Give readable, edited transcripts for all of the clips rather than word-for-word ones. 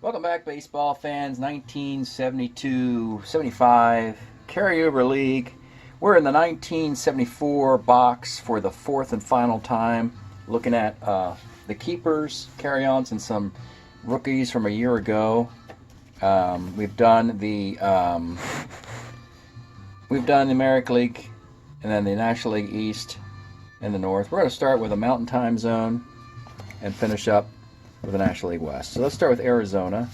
Welcome back, baseball fans. 1972-75 carryover league. We're in the 1974 box for the fourth and final time, looking at the keepers, carry-ons, and some rookies from a year ago. We've done the American League, and then the National League East and the North. We're going to start with a Mountain Time Zone and finish up with the National League West. So let's start with Arizona.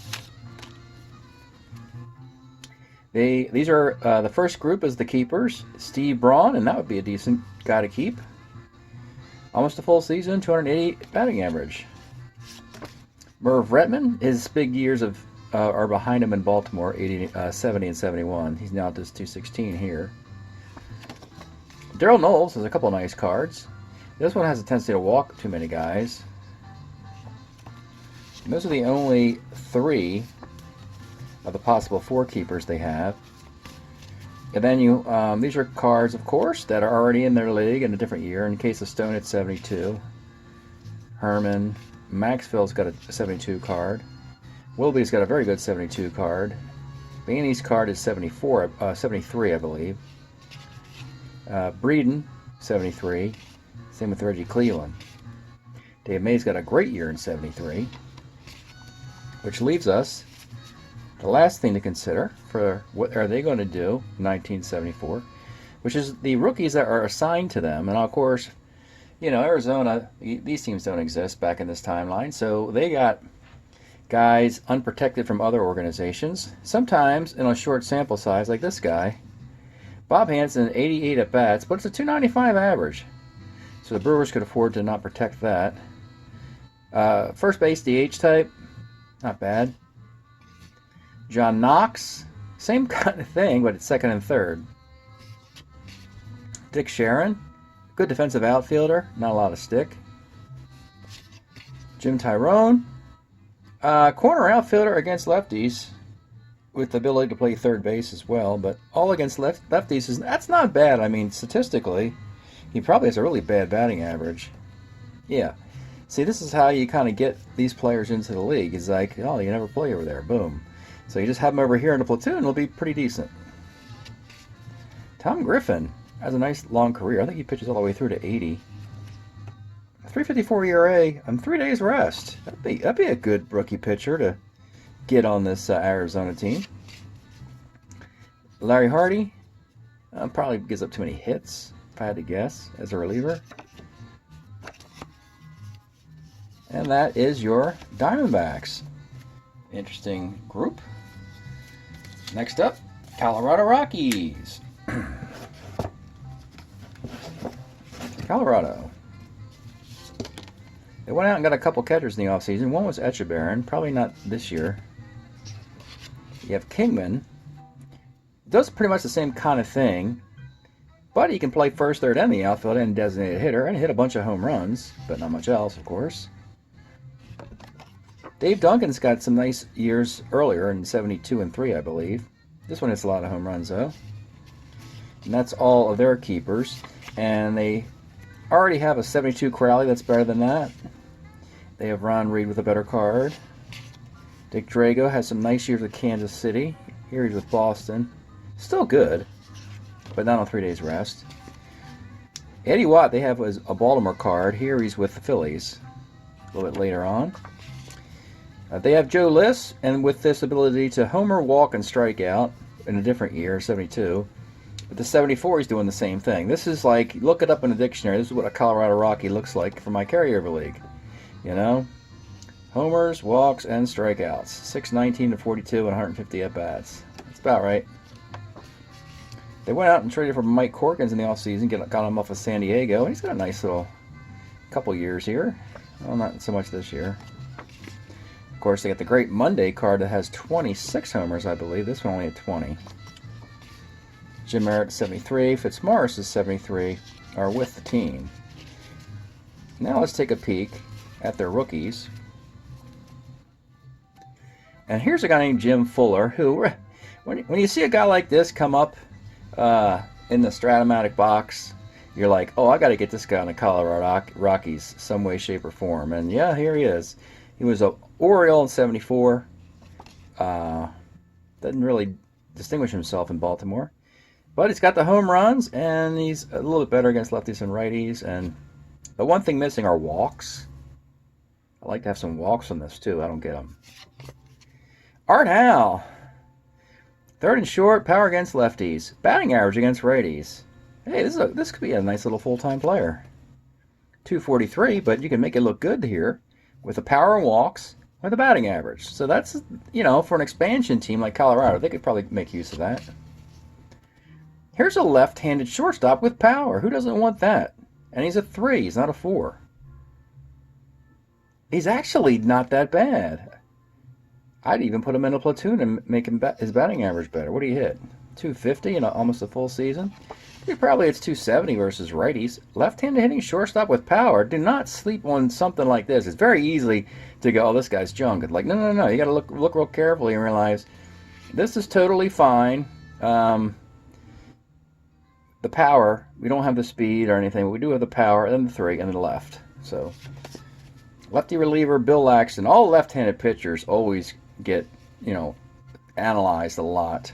These are the first group is the keepers. Steve Braun, and that would be a decent guy to keep. Almost a full season, 280 batting average. Merv Retman, his big years are behind him in Baltimore, 70 and 71. He's now at this 216 here. Daryl Knowles has a couple of nice cards. This one has a tendency to walk too many guys. And those are the only three of the possible four keepers they have. And then these are cards, of course, that are already in their league in a different year. In the case of Stone, it's 72. Herman, Maxfield's got a 72 card. Wilby's got a very good 72 card. Bainey's card is 73, I believe. Breeden, 73. Same with Reggie Cleveland. Dave May's got a great year in 73. Which leaves us the last thing to consider for what are they going to do in 1974, which is the rookies that are assigned to them. And of course, Arizona, these teams don't exist back in this timeline, so they got guys unprotected from other organizations, sometimes in a short sample size like this guy. Bob Hansen, 88 at-bats, but it's a 295 average. So the Brewers could afford to not protect that. First base, DH type. Not bad. John Knox, same kind of thing, but it's second and third. Dick Sharon, good defensive outfielder, not a lot of stick. Jim Tyrone, corner outfielder against lefties, with the ability to play third base as well, but all against lefties, that's not bad. I mean, statistically, he probably has a really bad batting average. Yeah. See, this is how you kind of get these players into the league. It's like, oh, you never play over there. Boom. So you just have them over here in the platoon, it'll be pretty decent. Tom Griffin has a nice long career. I think he pitches all the way through to 80. 3.54 ERA on 3 days rest. That'd be a good rookie pitcher to get on this Arizona team. Larry Hardy probably gives up too many hits, if I had to guess, as a reliever. And that is your Diamondbacks. Interesting group. Next up, Colorado Rockies. Colorado. They went out and got a couple catchers in the offseason. One was Echebarren, probably not this year. You have Kingman. Does pretty much the same kind of thing, but he can play first, third, and the outfield and designated hitter, and hit a bunch of home runs, but not much else, of course. Dave Duncan's got some nice years earlier in 72 and 3, I believe. This one hits a lot of home runs, though. And that's all of their keepers. And they already have a 72 Crowley that's better than that. They have Ron Reed with a better card. Dick Drago has some nice years with Kansas City. Here he's with Boston. Still good, but not on 3 days rest. Eddie Watt, they have a Baltimore card. Here he's with the Phillies a little bit later on. They have Joe Liss, and with this ability to homer, walk, and strike out in a different year, 72. But the 74, he's doing the same thing. This is like, look it up in the dictionary. This is what a Colorado Rocky looks like for my carryover league. Homers, walks, and strikeouts. 619 to 42 and 150 at-bats. That's about right. They went out and traded for Mike Corkins in the offseason, got him off of San Diego, and he's got a nice little couple years here. Well, not so much this year. Of course, they got the Great Monday card that has 26 homers, I believe. This one only had 20. Jim Merritt, 73. Fitzmaurice is 73, are with the team. Now let's take a peek at their rookies. And here's a guy named Jim Fuller, who, when you see a guy like this come up in the Strat-O-Matic box, you're like, oh, I got to get this guy on the Colorado Rockies some way, shape, or form. And yeah, here he is. He was a Oriole in 74. Doesn't really distinguish himself in Baltimore. But he's got the home runs, and he's a little bit better against lefties and righties. And the one thing missing are walks. I like to have some walks on this, too. I don't get them. Art Howell. Third and short, power against lefties. Batting average against righties. Hey, this could be a nice little full-time player. 243, but you can make it look good here with the power and walks with a batting average. So that's, you know, for an expansion team like Colorado, they could probably make use of that. Here's a left-handed shortstop with power. Who doesn't want that? And he's a 3. He's not a 4. He's actually not that bad. I'd even put him in a platoon and make him his batting average better. What do you hit? 250 in almost a full season? Probably it's 270 versus righties. Left-handed hitting shortstop with power. Do not sleep on something like this. It's very easy to go, oh, this guy's junk. It's like, no. You got to look real carefully and realize this is totally fine. The power, we don't have the speed or anything, but we do have the power, and then the 3, and then the left. So, lefty reliever Bill Laxton. All left-handed pitchers always get, you know, analyzed a lot.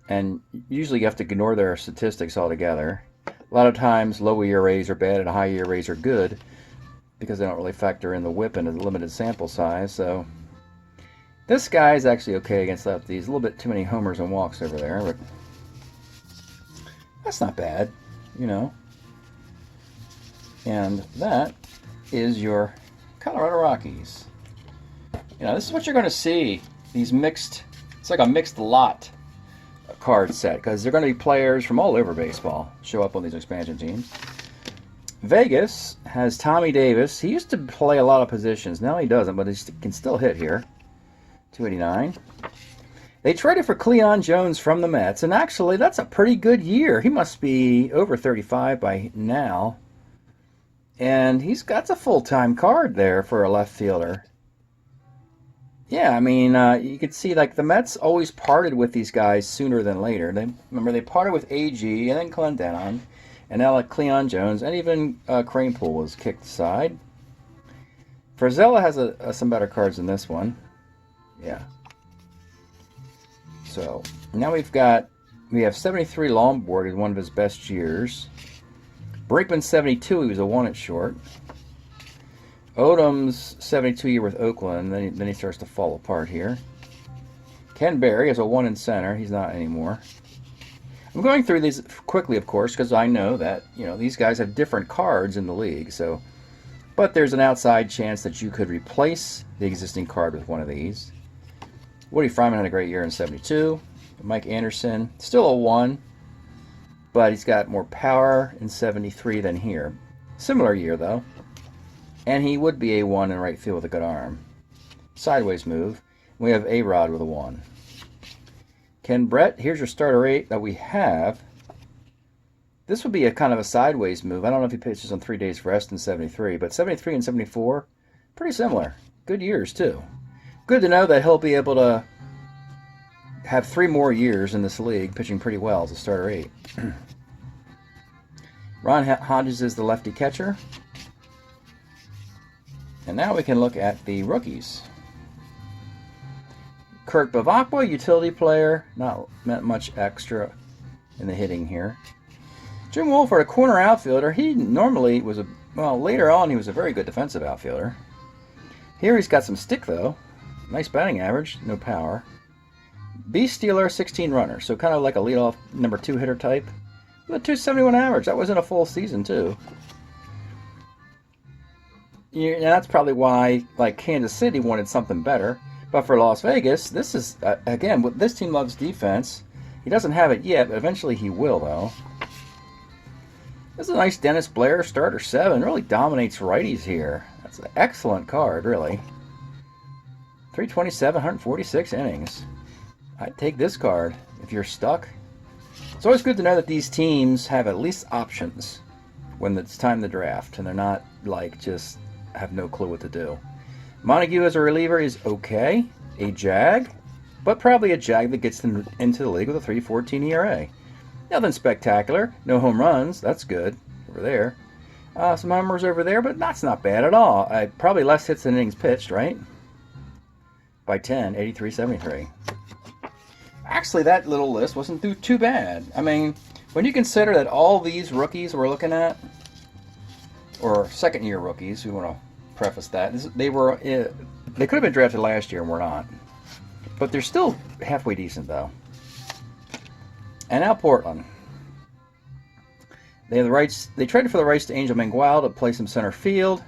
And usually you have to ignore their statistics altogether. A lot of times low ERAs are bad and high ERAs are good because they don't really factor in the whip in a limited sample size. So this guy is actually okay against lefties. A little bit too many homers and walks over there, but that's not bad, you know. And that is your Colorado Rockies. You know, this is what you're going to see. These mixed, it's like a mixed lot card set because they're going to be players from all over baseball show up on these expansion teams. Vegas has Tommy Davis. He used to play a lot of positions. Now he doesn't, but he can still hit here. 289. They traded for Cleon Jones from the Mets, and actually that's a pretty good year. He must be over 35 by now. And he's got a full-time card there for a left fielder. Yeah, I mean, you could see, like, the Mets always parted with these guys sooner than later. They parted with AG, and then Clendenon, and now, like, Cleon Jones, and even Cranepool was kicked aside. Frizella has some better cards than this one. Yeah. So, now we have 73 Lomborg is one of his best years. Brinkman 72, he was a 1 at short. Odom's 72 year with Oakland, then he starts to fall apart here. Ken Berry is a 1 in center. He's not anymore. I'm going through these quickly, of course, because I know that, you know, these guys have different cards in the league. So, but there's an outside chance that you could replace the existing card with one of these. Woody Fryman had a great year in 72. Mike Anderson, still a 1, but he's got more power in 73 than here. Similar year, though. And he would be a 1 in right field with a good arm. Sideways move. We have A-Rod with a 1. Ken Brett, here's your starter 8 that we have. This would be a kind of a sideways move. I don't know if he pitches on 3 days rest in 73, but 73 and 74, pretty similar. Good years, too. Good to know that he'll be able to have 3 more years in this league, pitching pretty well as a starter 8. Ron Hodges is the lefty catcher. And now we can look at the rookies. Kurt Bavakwa, utility player, not much extra in the hitting here. Jim Wolford, a corner outfielder. He normally was later on he was a very good defensive outfielder. Here he's got some stick though. Nice batting average, no power. B. Steeler, 16 runner, so kind of like a leadoff number 2 hitter type. With a 271 average, that was in a full season too. Yeah, that's probably why, like, Kansas City wanted something better. But for Las Vegas, this is, again, this team loves defense. He doesn't have it yet, but eventually he will, though. This is a nice Dennis Blair, starter 7. Really dominates righties here. That's an excellent card, really. 327, 146 innings. I'd take this card if you're stuck. It's always good to know that these teams have at least options when it's time to draft, and they're not, like, just have no clue what to do. Montague as a reliever is okay, a jag, but probably a jag that gets them into the league with a 3.14 ERA. Nothing spectacular, no home runs, that's good over there. Some homers over there, but that's not bad at all. Probably less hits than innings pitched, right? by 10, 83, 73. Actually, that little list wasn't too bad. I mean, when you consider that all these rookies we're looking at, or second-year rookies, we want to preface that, they could have been drafted last year and were not. But they're still halfway decent, though. And now Portland. They have the rights. They traded for the rights to Angel Mangual to play some center field.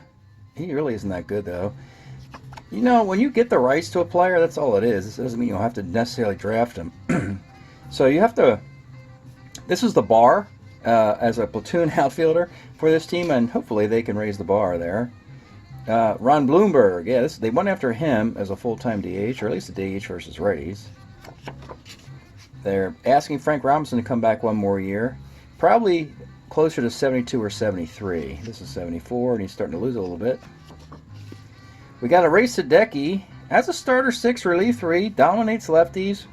He really isn't that good, though. You know, when you get the rights to a player, that's all it is. It doesn't mean you don't have to necessarily draft him. So you have to... This is the bar as a platoon outfielder for this team, and hopefully they can raise the bar there. Ron Blomberg, yeah, they went after him as a full-time DH, or at least a DH versus righties. They're asking Frank Robinson to come back one more year. Probably closer to 72 or 73. This is 74, and he's starting to lose a little bit. We got a Ray Sadecki as a starter 6, relief 3, dominates lefties,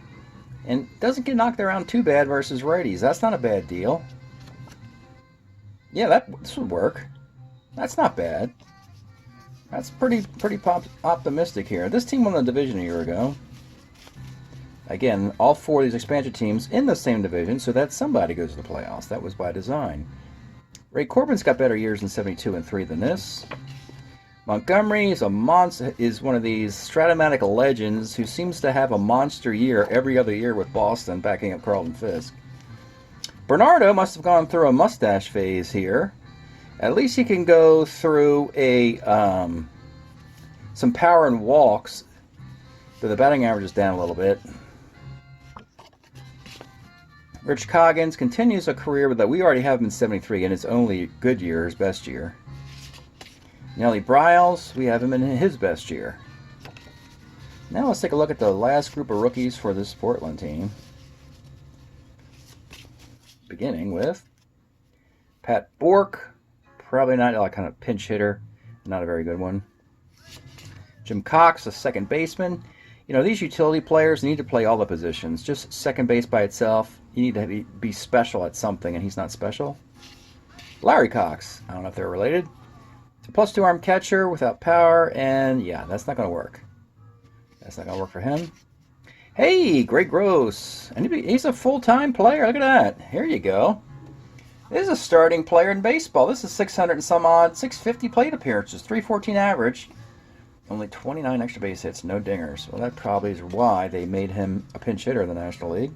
and doesn't get knocked around too bad versus righties. That's not a bad deal. Yeah, this would work. That's not bad. That's pretty optimistic here. This team won the division a year ago. Again, all 4 of these expansion teams in the same division, so that somebody goes to the playoffs. That was by design. Ray Corbin's got better years in 72 and 3 than this. Montgomery is one of these Strat-O-Matic legends who seems to have a monster year every other year with Boston, backing up Carlton Fisk. Bernardo must have gone through a mustache phase here. At least he can go through some power and walks, but the batting average is down a little bit. Rich Coggins continues a career that we already have him in 73, and his only good year, his best year. Nelly Bryles, we have him in his best year. Now let's take a look at the last group of rookies for this Portland team. Beginning with Pat Bork, probably not a kind of pinch hitter, not a very good one. Jim Cox, a second baseman. You know, these utility players need to play all the positions. Just second base by itself, you need to be special at something, and he's not special. Larry Cox, I don't know if they're related. It's a +2 arm catcher without power, and yeah, that's not going to work. That's not going to work for him. Hey, Greg Gross. He's a full-time player. Look at that. Here you go. This is a starting player in baseball. This is 600 and some odd, 650 plate appearances, 314 average. Only 29 extra base hits, no dingers. Well, that probably is why they made him a pinch hitter in the National League.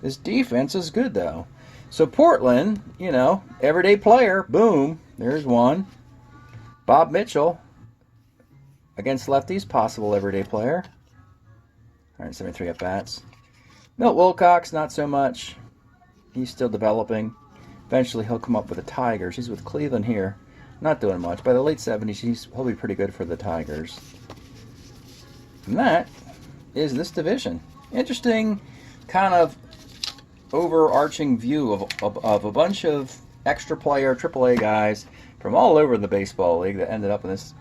This defense is good, though. So Portland, you know, everyday player, boom, there's one. Bob Mitchell, against lefties, possible everyday player. 173 at-bats. Milt Wilcox, not so much. He's still developing. Eventually he'll come up with the Tigers. He's with Cleveland here. Not doing much. By the late 70s, he'll be pretty good for the Tigers. And that is this division. Interesting kind of overarching view of a bunch of extra player AAA guys from all over the baseball league that ended up in this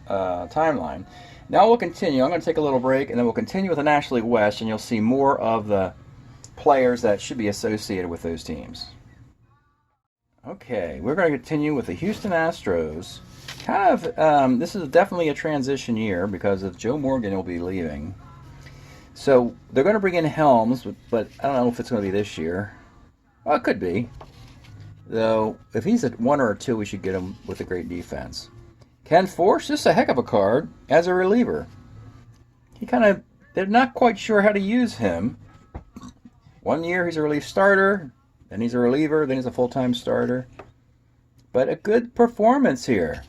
timeline. Now we'll continue. I'm going to take a little break, and then we'll continue with the National League West, and you'll see more of the players that should be associated with those teams. Okay, we're going to continue with the Houston Astros. This is definitely a transition year because of Joe Morgan will be leaving. So they're going to bring in Helms, but I don't know if it's going to be this year. Well, it could be. Though, if he's a 1 or a 2, we should get him with a great defense. Ken Force, just a heck of a card as a reliever. They're not quite sure how to use him. 1 year he's a relief starter, then he's a reliever, then he's a full-time starter. But a good performance here.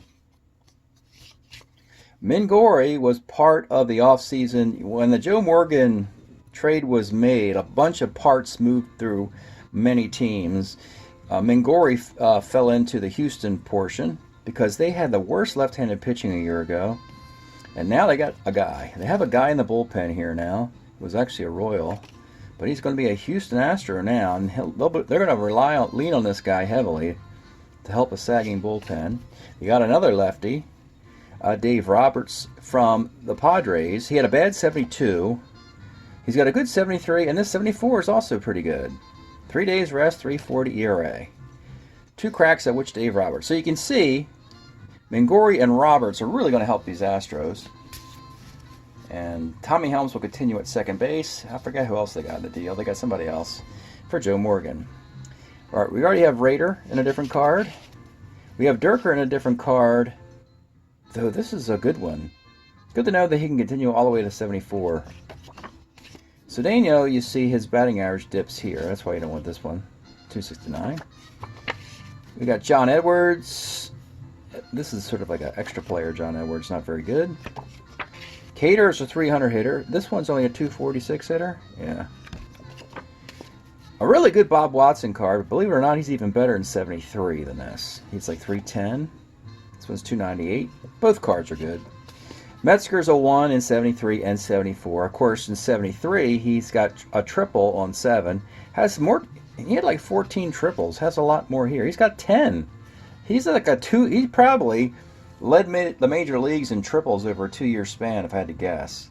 Mingori was part of the offseason. When the Joe Morgan trade was made, a bunch of parts moved through many teams. Mingori fell into the Houston portion because they had the worst left-handed pitching a year ago. And now they got a guy. They have a guy in the bullpen here now. It was actually a Royal. But he's going to be a Houston Astro now. And they're going to lean on this guy heavily to help a sagging bullpen. You got another lefty, Dave Roberts from the Padres. He had a bad 72. He's got a good 73. And this 74 is also pretty good. 3 days rest, 3.40 ERA. 2 cracks at which Dave Roberts. So you can see Mingori and Roberts are really going to help these Astros. And Tommy Helms will continue at second base. I forget who else they got in the deal. They got somebody else for Joe Morgan. All right, we already have Rader in a different card. We have Durker in a different card. Though this is a good one. Good to know that he can continue all the way to 74. Cedeno, you see his batting average dips here. That's why you don't want this one. 269. We got John Edwards. This is sort of like an extra player, John Edwards. Not very good. Cater is a 300 hitter. This one's only a 246 hitter. Yeah. A really good Bob Watson card. Believe it or not, he's even better in 73 than this. He's like 310. This one's 298. Both cards are good. Metzger's a 1 in 73 and 74. Of course, in 73, he's got a triple on 7. Has more. He had like 14 triples. Has a lot more here. He's got 10. He's like a 2. He probably led the major leagues in triples over a 2-year span, if I had to guess.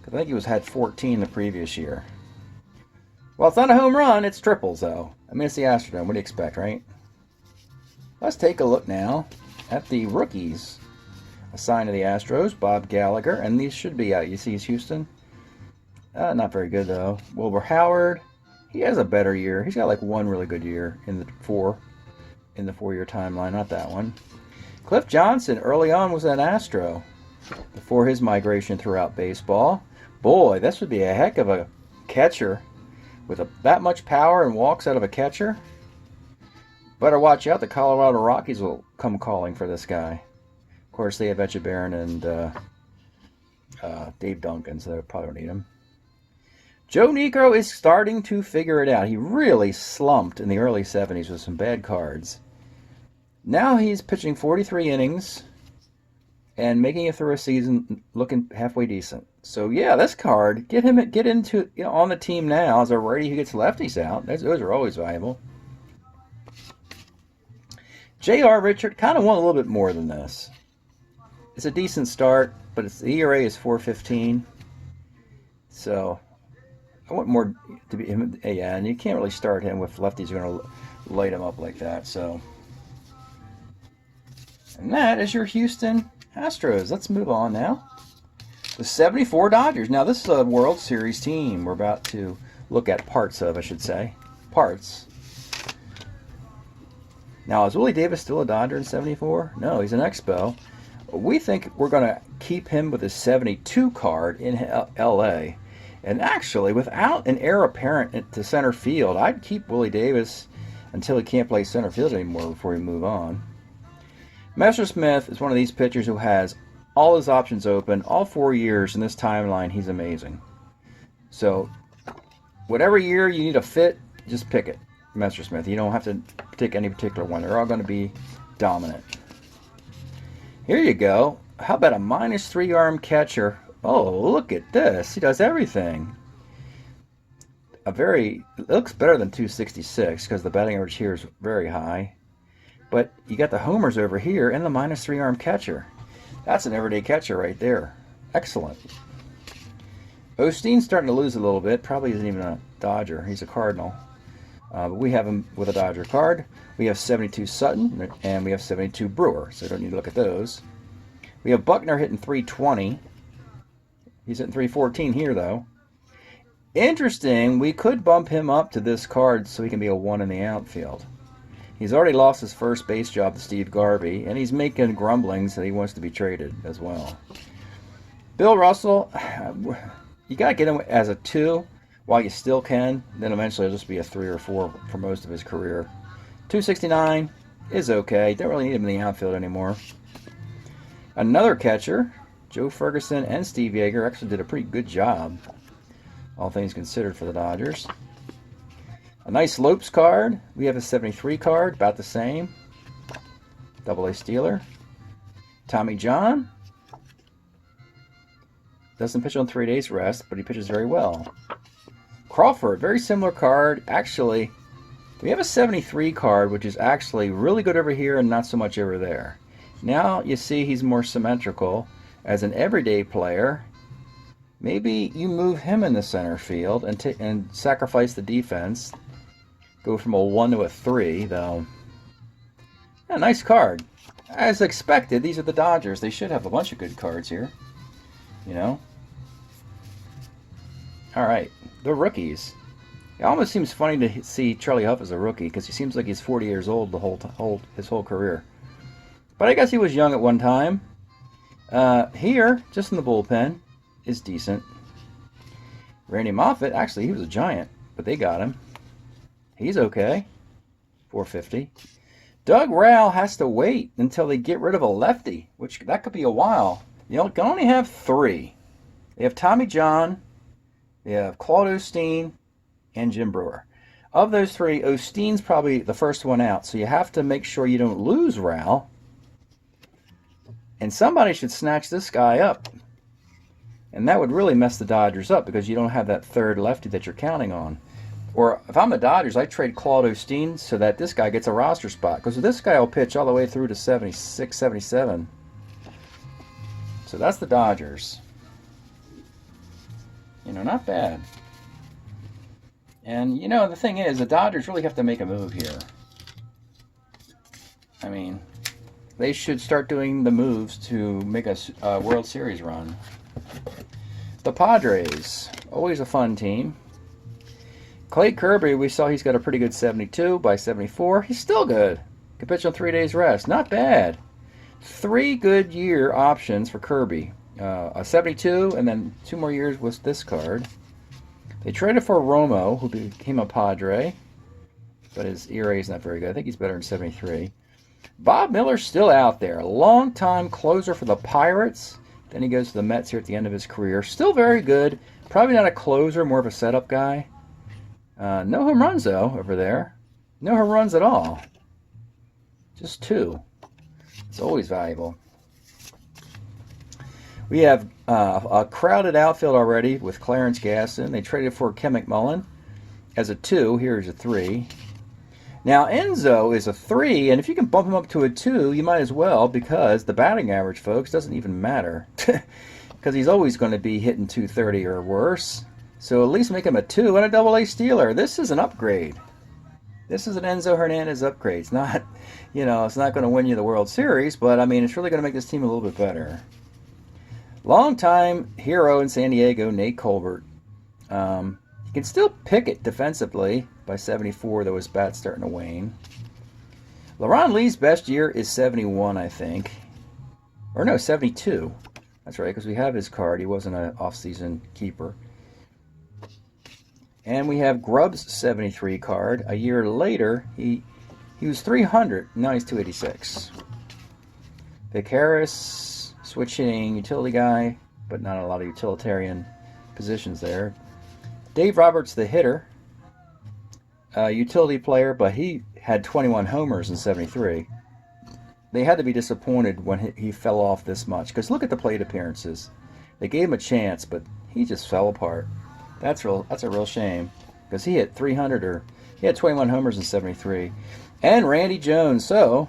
I think he had 14 the previous year. Well, it's not a home run. It's triples, though. I mean, it's the Astrodome. What do you expect, right? Let's take a look now at the rookies. Assigned to the Astros, Bob Gallagher, and these should be out. You see he's Houston. Not very good, though. Wilbur Howard, he has a better year. He's got like one really good year in the 4-year timeline, not that one. Cliff Johnson, early on, was an Astro before his migration throughout baseball. Boy, this would be a heck of a catcher with that much power and walks out of a catcher. Better watch out. The Colorado Rockies will come calling for this guy. Of course, they have Etchebarren and Dave Duncan, so they probably don't need him. Joe Niekro is starting to figure it out. He really slumped in the early 70s with some bad cards. Now he's pitching 43 innings and making it through a season looking halfway decent. So yeah, this card, get into on the team now as a righty who gets lefties out. Those are always valuable. J.R. Richard kind of want a little bit more than this. It's a decent start, but the ERA is 4.15. So I want more to be him. Yeah, and you can't really start him with lefties are going to light him up like that. So, and that is your Houston Astros. Let's move on now. The 74 Dodgers. Now this is a World Series team we're about to look at parts of, I should say. Parts. Now, is Willie Davis still a Dodger in 74? No, he's an Expo. We think we're going to keep him with his 72 card in L.A. And actually, without an heir apparent to center field, I'd keep Willie Davis until he can't play center field anymore before we move on. Messersmith is one of these pitchers who has all his options open, all 4 years in this timeline. He's amazing. So, whatever year you need a fit, just pick it. Messersmith. You don't have to pick any particular one. They're all going to be dominant. Here you go. How about a -3 arm catcher? Oh, look at this. He does everything. It looks better than 266 because the batting average here is very high. But you got the homers over here and the -3 arm catcher. That's an everyday catcher right there. Excellent. Osteen's starting to lose a little bit. Probably isn't even a Dodger. He's a Cardinal. But we have him with a Dodger card. We have 72 Sutton, and we have 72 Brewer, so don't need to look at those. We have Buckner hitting 320. He's hitting 314 here, though. Interesting, we could bump him up to this card so he can be a 1 in the outfield. He's already lost his first base job to Steve Garvey, and he's making grumblings that he wants to be traded as well. Bill Russell, you got to get him as a 2. While you still can, then eventually it'll just be a 3 or 4 for most of his career. 269 is okay. Don't really need him in the outfield anymore. Another catcher, Joe Ferguson and Steve Yeager actually did a pretty good job, all things considered, for the Dodgers. A nice Lopes card. We have a 73 card, about the same. Double-A Steeler. Tommy John. Doesn't pitch on 3 days rest, but he pitches very well. Crawford, very similar card. Actually, we have a 73 card, which is actually really good over here and not so much over there. Now you see he's more symmetrical. As an everyday player, maybe you move him in the center field and sacrifice the defense. Go from a 1 to a 3, though. Yeah, nice card. As expected, these are the Dodgers. They should have a bunch of good cards here. You know? All right, the rookies. It almost seems funny to see Charlie Huff as a rookie because he seems like he's 40 years old his whole career. But I guess he was young at one time. Here, just in the bullpen, is decent. Randy Moffett, actually, he was a giant, but they got him. He's okay. 450. Doug Rowell has to wait until they get rid of a lefty, which that could be a while. You can only have 3. They have Tommy John, they have Claude Osteen, and Jim Brewer. Of those 3, Osteen's probably the first one out, so you have to make sure you don't lose Rowell. And somebody should snatch this guy up. And that would really mess the Dodgers up because you don't have that third lefty that you're counting on. Or if I'm the Dodgers, I trade Claude Osteen so that this guy gets a roster spot. Because this guy will pitch all the way through to 76, 77. So that's the Dodgers. Not bad. And, the thing is, the Dodgers really have to make a move here. I mean, they should start doing the moves to make a World Series run. The Padres, always a fun team. Clay Kirby, we saw he's got a pretty good 72 by 74. He's still good. Can pitch on 3 days rest. Not bad. 3 good year options for Kirby. A 72 and then 2 more years with this card. They traded for Romo, who became a Padre, but his ERA is not very good. I think he's better than 73. Bob Miller's still out there. A long-time closer for the Pirates. Then he goes to the Mets here at the end of his career. Still very good. Probably not a closer, more of a setup guy. No home runs, though, over there. No home runs at all. Just 2. It's always valuable. We have a crowded outfield already with Clarence Gaston. They traded for Ken McMullen as a 2. Here's a 3. Now, Enzo is a 3, and if you can bump him up to a 2, you might as well, because the batting average, folks, doesn't even matter. Because he's always going to be hitting 230 or worse. So at least make him a 2 and a AA Steeler. This is an upgrade. This is an Enzo Hernandez upgrade. It's not, it's not going to win you the World Series, but, I mean, it's really going to make this team a little bit better. Longtime hero in San Diego, Nate Colbert. He can still pick it defensively by 74, though his bat's starting to wane. LeRon Lee's best year is 71, I think. Or no, 72. That's right, because we have his card. He wasn't an off-season keeper. And we have Grubb's 73 card. A year later, he was 300. Now he's 286. Vic Harris, switching utility guy, but not a lot of utilitarian positions there. Dave Roberts, the hitter, utility player, but he had 21 homers in 73. They had to be disappointed when he fell off this much, because look at the plate appearances. They gave him a chance, but he just fell apart. That's a real shame, because he hit 300, or he had 21 homers in 73. And Randy Jones, so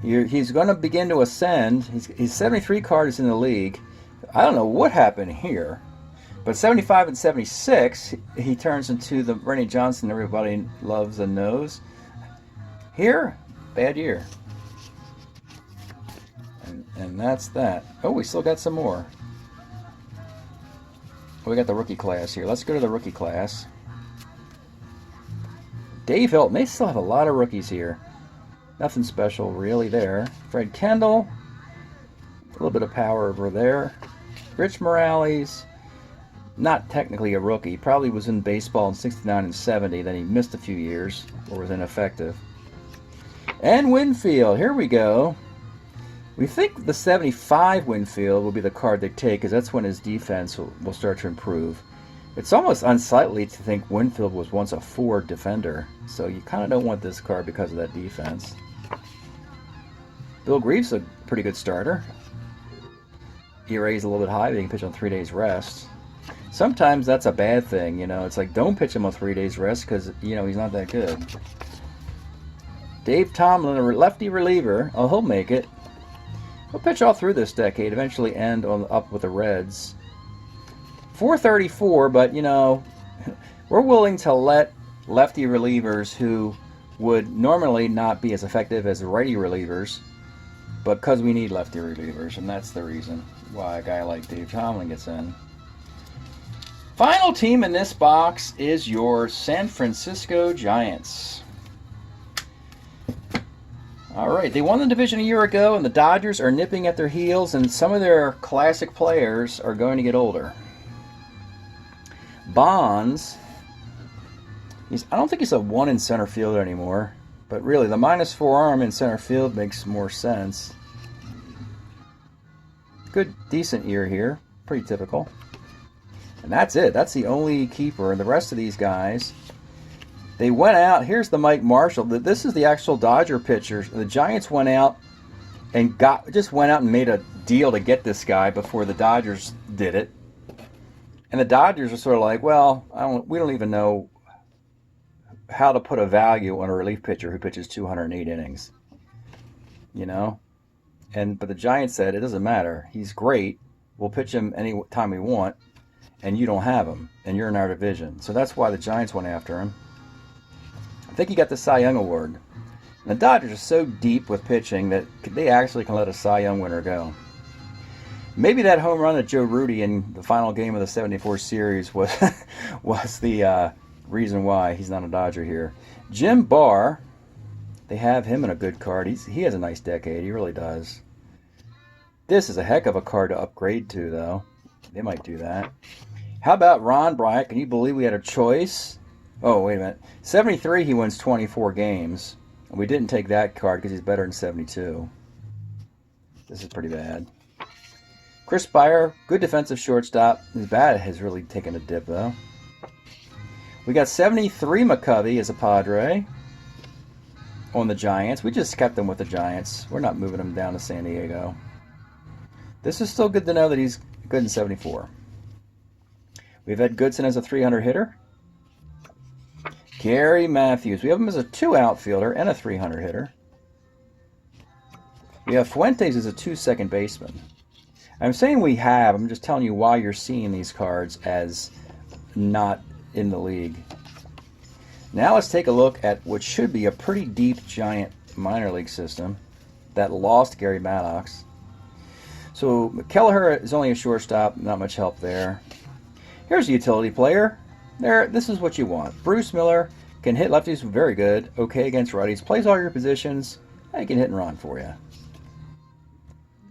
he's going to begin to ascend. His 73 card is in the league. I don't know what happened here, but 75 and 76, he turns into the Randy Johnson everybody loves and knows. Here, bad year. And that's that. Oh, we still got some more. We got the rookie class here. Let's go to the rookie class. Dave Hilton. They still have a lot of rookies here. Nothing special really there. Fred Kendall. A little bit of power over there. Rich Morales. Not technically a rookie. Probably was in baseball in 69 and 70. Then he missed a few years or was ineffective. And Winfield. Here we go. We think the 75 Winfield will be the card they take, because that's when his defense will start to improve. It's almost unsightly to think Winfield was once a 4 defender, so you kind of don't want this card because of that defense. Bill Greaves a pretty good starter. ERA is a little bit high, but he can pitch on 3 days rest. Sometimes that's a bad thing, It's like, don't pitch him on 3 days rest because, he's not that good. Dave Tomlin, a lefty reliever. Oh, he'll make it. He'll pitch all through this decade, eventually end up with the Reds. 434, but, we're willing to let lefty relievers who would normally not be as effective as righty relievers, but because we need lefty relievers, and that's the reason why a guy like Dave Tomlin gets in. Final team in this box is your San Francisco Giants. All right, they won the division a year ago, and the Dodgers are nipping at their heels, and some of their classic players are going to get older. Bonds, I don't think he's a 1 in center field anymore, but really the -4 arm in center field makes more sense. Good, decent year here, pretty typical. And that's it. That's the only keeper, and the rest of these guys, they went out. Here's the Mike Marshall. This is the actual Dodger pitcher. The Giants went out and made a deal to get this guy before the Dodgers did it. And the Dodgers are sort of like, well, we don't even know how to put a value on a relief pitcher who pitches 208 innings. You know? But the Giants said, it doesn't matter. He's great. We'll pitch him any time we want, and you don't have him, and you're in our division. So that's why the Giants went after him. I think he got the Cy Young Award. And the Dodgers are so deep with pitching that they actually can let a Cy Young winner go. Maybe that home run of Joe Rudy in the final game of the '74 series was the reason why he's not a Dodger here. Jim Barr, they have him in a good card. He has a nice decade. He really does. This is a heck of a card to upgrade to, though. They might do that. How about Ron Bryant? Can you believe we had a choice? Oh, wait a minute. 73, he wins 24 games. And we didn't take that card because he's better than 72. This is pretty bad. Chris Byer, good defensive shortstop. His bat has really taken a dip, though. We got 73 McCovey as a Padre on the Giants. We just kept him with the Giants. We're not moving him down to San Diego. This is still good to know that he's good in 74. We've had Goodson as a 300 hitter. Gary Matthews. We have him as a 2 outfielder and a 300 hitter. We have Fuentes as a 2 second baseman. I'm saying we have. I'm just telling you why you're seeing these cards as not in the league. Now let's take a look at what should be a pretty deep Giant minor league system that lost Gary Maddox. So Kelleher is only a shortstop, not much help there. Here's a utility player. This is what you want. Bruce Miller can hit lefties very good, okay against righties, plays all your positions, and he can hit and run for you.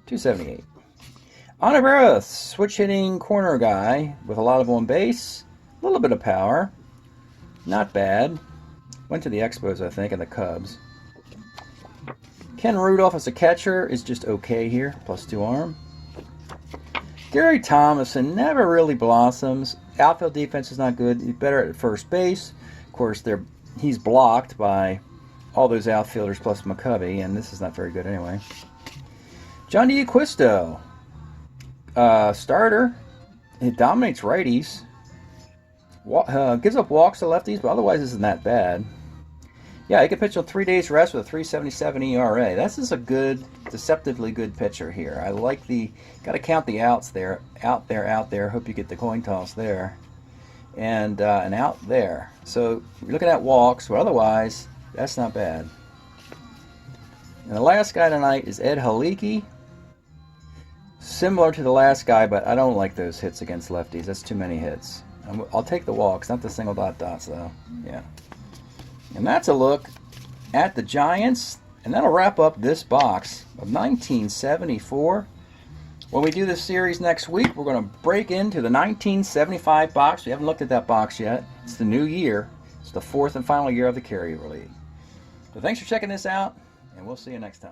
278. Onivera, switch hitting corner guy with a lot of on base, a little bit of power, not bad. Went to the Expos, I think, and the Cubs. Ken Rudolph as a catcher is just okay here, +2 arm. Gary Thomason never really blossoms. Outfield defense is not good. He's better at first base. Of course, he's blocked by all those outfielders plus McCovey, and this is not very good anyway. John D'Acquisto, starter. He dominates righties. Gives up walks to lefties, but otherwise isn't that bad. Yeah, he can pitch on 3 days rest with a 3.77 ERA. This is a good, deceptively good pitcher here. I like got to count the outs there. Out there. Hope you get the coin toss there. And out there. So you're looking at walks, but otherwise, that's not bad. And the last guy tonight is Ed Haliki. Similar to the last guy, but I don't like those hits against lefties. That's too many hits. I'll take the walks, not the single dots, though. Yeah. And that's a look at the Giants, and that'll wrap up this box of 1974. When we do this series next week, we're going to break into the 1975 box. We haven't looked at that box yet. It's the new year. It's the 4th and final year of the Carryover League. So thanks for checking this out, and we'll see you next time.